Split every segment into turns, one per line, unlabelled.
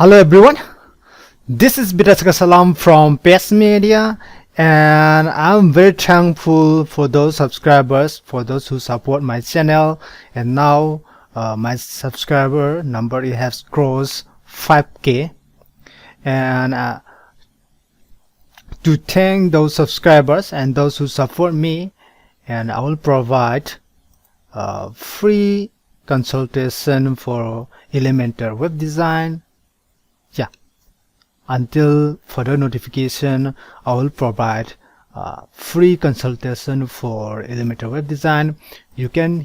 Hello everyone, this is Bitasaka Salam from PS Media, and I'm very thankful for those subscribers, for those who support my channel. And now my subscriber number it has crossed 5k, and to thank those subscribers and those who support me, and I will provide free consultation for Elementor web design. Yeah, until further notification, I will provide free consultation for Elementor web design. You can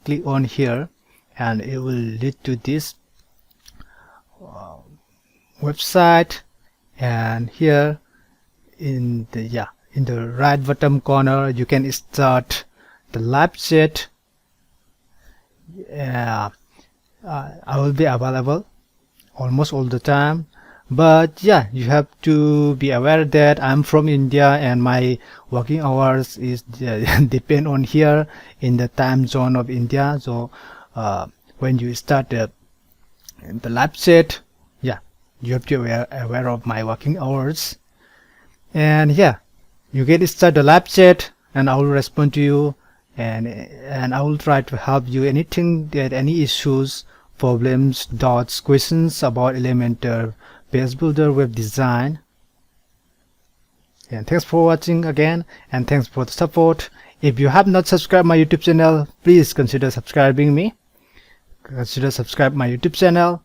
click on here, and it will lead to this website. And here in the right bottom corner, you can start the live chat. I will be available almost all the time, but yeah, you have to be aware that I'm from India and my working hours is depend on here in the time zone of India. So when you start the live chat, yeah, you have to be aware of my working hours. And yeah, you get start the live chat, and I will respond to you, and I will try to help you any issues, problems, doubts, questions about Elementor page builder web design. And thanks for watching again, and thanks for the support. If you have not subscribed my YouTube channel, please consider subscribing my YouTube channel.